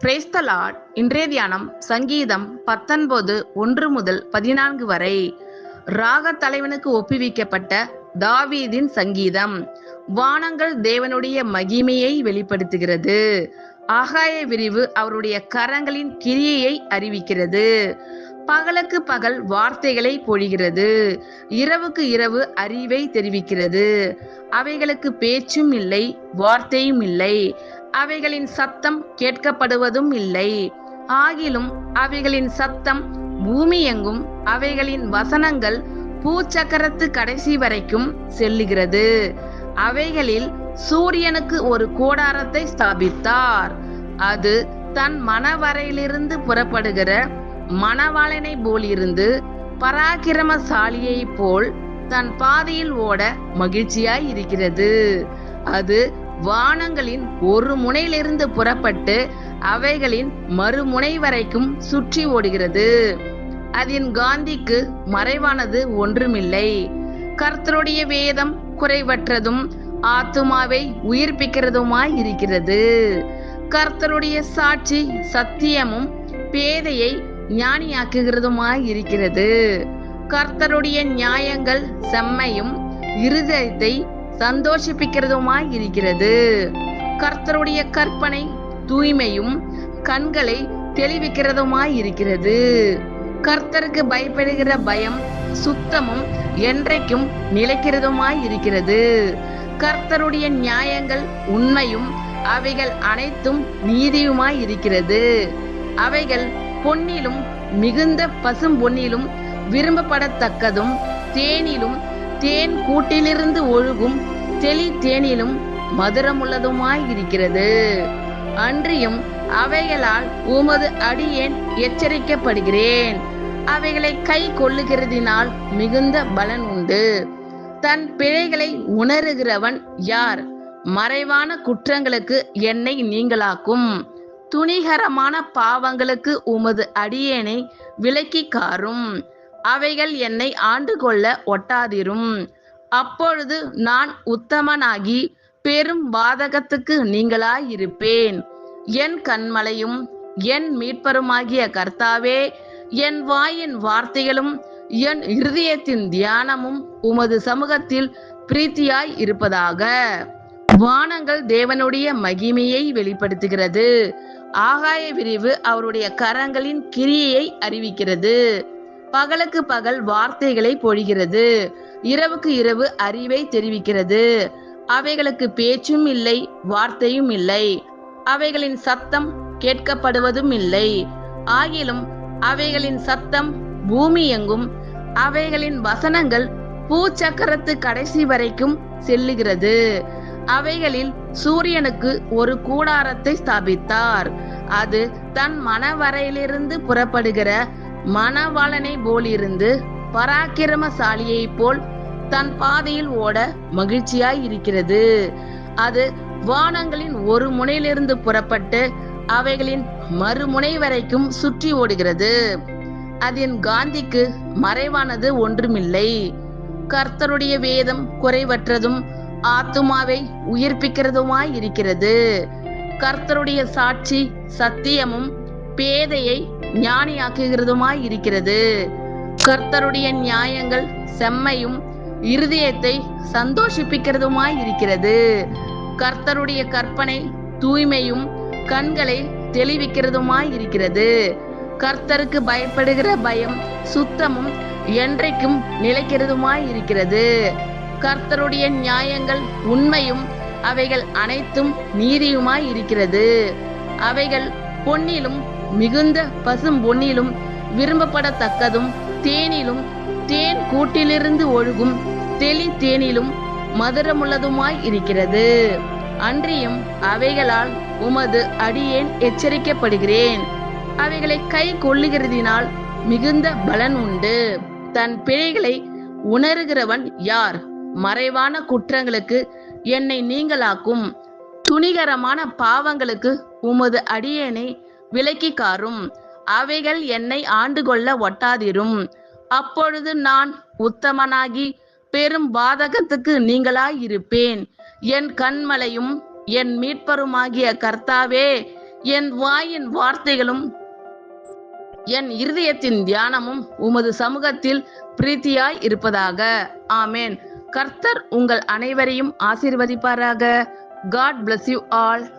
Praise the Lord. இன்றைய தியானம் சங்கீதம் 19 1 முதல் 14 வரை. ராக தலைவனுக்கு ஒப்புவிக்கப்பட்ட தாவீதின் சங்கீதம். வானங்கள் தேவனுடைய மகிமையை வெளிப்படுத்துகிறது. ஆகாய விரிவு அவருடைய கரங்களின் கிரியையை அறிவிக்கிறது. பகலுக்கு பகல் வார்த்தைகளை பொழிகிறது. இரவுக்கு இரவு அறிவை தெரிவிக்கிறது. அவைகளுக்கு பேச்சும் இல்லை, வார்த்தையும் இல்லை. அவைகளின் சத்தம் கேட்கப்படுவதும் இல்லை. ஆகிலும் அவைகளின் சத்தம் பூமி எங்கும், அவைகளின் வசனங்கள் பூச்சக்கரத்து கடைசி வரைக்கும் செல்லுகிறது. அவைகளில் சூரியனுக்கு ஒரு கூடாரத்தை ஸ்தாபித்தார். அது தன் மணவரையிலிருந்து புறப்படுகிற மணவாளனை போல் இருந்து பராக்கிரமசாலியை போல் தன் பாதையில் ஓட மகிழ்ச்சியாய் இருக்கிறது. அது வானங்களின் ஒரு முனையிலிருந்து புறப்பட்டு அவைகளின் மறுமுனை வரைக்கும் சுற்றி ஓடுகிறது. அதன் காந்திக்கு மறைவானது ஒன்றுமில்லை. கர்த்தருடைய வேதம் குறைவற்றதும் ஆத்துமாவை உயிர்ப்பிக்கிறதுமாய் இருக்கிறது. கர்த்தருடைய சாட்சி சத்தியமும் பேதையை ஞானியாக்குகிறதுமாய் இருக்கிறது. கர்த்தருடைய நியாயங்கள் செம்மையும் இருதயத்தை சந்தோஷிப்பிக்கிறதுமாய் இருக்கிறது. கர்த்தருடைய கற்பனை தூய்மையும் கண்களை தெளிவிக்கிறதுமாய் இருக்கிறது. கர்த்தருக்கு பயப்படுகிற பயம் சுத்தமும் என்றைக்கும் நிலைக்கிறதுமாய் இருக்கிறது. கர்த்தருடைய நியாயங்கள் உண்மையும் அவைகள் அனைத்தும் நீதியுமாய் இருக்கிறது. அவைகள் பொன்னிலும் மிகுந்த பசும் பொன்னிலும் விரும்பப்படத்தக்கதும் தேனிலும் தேன் கூட்டிலிருந்து ஒழுகும் தெளி தேனிலும் மதுரமுள்ளதுமாய் இருக்கிறது. அன்றியும் அவைகளால் உமது அடியேன் எச்சரிக்கப்படுகிறேன். அவைகளை கை கொள்ளுகிறதினால் மிகுந்த பலன் உண்டு. தன் பிழைகளை உணருகிறவன் யார்? மறைவான குற்றங்களுக்கு என்னை நீங்களாக்கும். துணிகரமான பாவங்களுக்கு உமது அடியேனை விலக்கி காரும். அவைகள் என்னை ஆண்டு கொள்ள ஒட்டாதிரும். அப்பொழுது நான் உத்தமனாகி பெரும் பாதகத்துக்கு நீங்களாயிருப்பேன். என் கண்மலையும் என் மீட்பருமாகிய கர்த்தாவே, என் வாயின் வார்த்தைகளும் என் இருதயத்தின் தியானமும் உமது சமூகத்தில் பிரீத்தியாய் இருப்பதாக. வானங்கள் தேவனுடைய மகிமையை வெளிப்படுத்துகிறது. ஆகாய விரிவு அவருடைய கரங்களின் கிரியையை அறிவிக்கிறது. பகலுக்கு பகல் வார்த்தைகளை பொழிகிறது. இரவுக்கு இரவு அறிவை தெரிவிக்கிறது. அவைகளுக்கு பேச்சும் இல்லை, வார்த்தையும் இல்லை. அவைகளின் சத்தம் கேட்கப்படுவதும் இல்லை. ஆகிலும் அவைகளின் சத்தம் பூமி எங்கும், அவைகளின் வசனங்கள் பூச்சக்கரத்து கடைசி வரைக்கும் செல்லுகிறது. அவைகளில் சூரியனுக்கு ஒரு கூடாரத்தை ஸ்தாபித்தார். அது தன் மணவரையிலிருந்து புறப்படுகிற மணவாளனை போலிருந்து பராக்கிரமசாலியை போல் தன் பாதையில் ஓட மகிழ்ச்சியாய் இருக்கிறது. அது வானங்களின் ஒரு முனையிலிருந்து புறப்பட்டு அவைகளின் மறுமுனை வரைக்கும் சுற்றி ஓடுகிறது. அதன் காந்திக்கு மறைவானது ஒன்றுமில்லை. கர்த்தருடைய வேதம் குறைவற்றதும் ஆத்துமாவை உயிர்ப்பிக்கிறதுமாய் இருக்கிறது. கர்த்தருடைய சாட்சி சத்தியமும் பேதையை ஞானியாக்குகிறதுமாய் இருக்கிறது. கர்த்தருடைய நியாயங்கள் செம்மையும் இருதயத்தை சந்தோஷிப்பிக்கிறதுமாய் இருக்கிறது. கர்த்தருடைய கற்பனை தூய்மையும் கண்களை தெளிவிக்கிறதுமாய் இருக்கிறது. கர்த்தருக்கு பயப்படுகிற பயம் சுத்தமும் என்றைக்கும் நிலைக்கிறதுமாய் இருக்கிறது. கர்த்தருடைய நியாயங்கள் உண்மையும் அவைகள் அனைத்தும் நீதியுமாய் இருக்கிறது. அவைகள் பொன்னிலும் மிகுந்த பசும் பொன்னிலும் விரும்பப்படத்தக்கதும் தேனிலும் தேன் கூட்டிலிருந்து ஒழுகும் தெளி தேனிலும் மதுரமுள்ளதுமாய் இருக்கிறது. அன்றியும் அவைகளால் உமது அடியேன் எச்சரிக்கப்படுகிறேன். அவைகளை கை கொள்ளுகிறதினால் மிகுந்த பலன் உண்டு. தன் பிழைகளை உணருகிறவன் யார்? மறைவான குற்றங்களுக்கு என்னை நீங்களாக்கும். துணிகரமான பாவங்களுக்கு உமது அடியேனை விலக்கி காரும். அவைகள் என்னை ஆண்டு கொள்ள ஒட்டாதிரும். அப்பொழுது நான் உத்தமனாகி பெரும் பாதகத்துக்கு நீங்களாயிருப்பேன். என் கண்மலையும் என் மீட்பருமாகிய கர்த்தாவே, என் வாயின் வார்த்தைகளும் என் இருதயத்தின் தியானமும் உமது சமூகத்தில் பிரீத்தியாய் இருப்பதாக. ஆமேன். கர்த்தர் உங்கள் அனைவரையும் ஆசீர்வதிப்பாராக. God bless you all.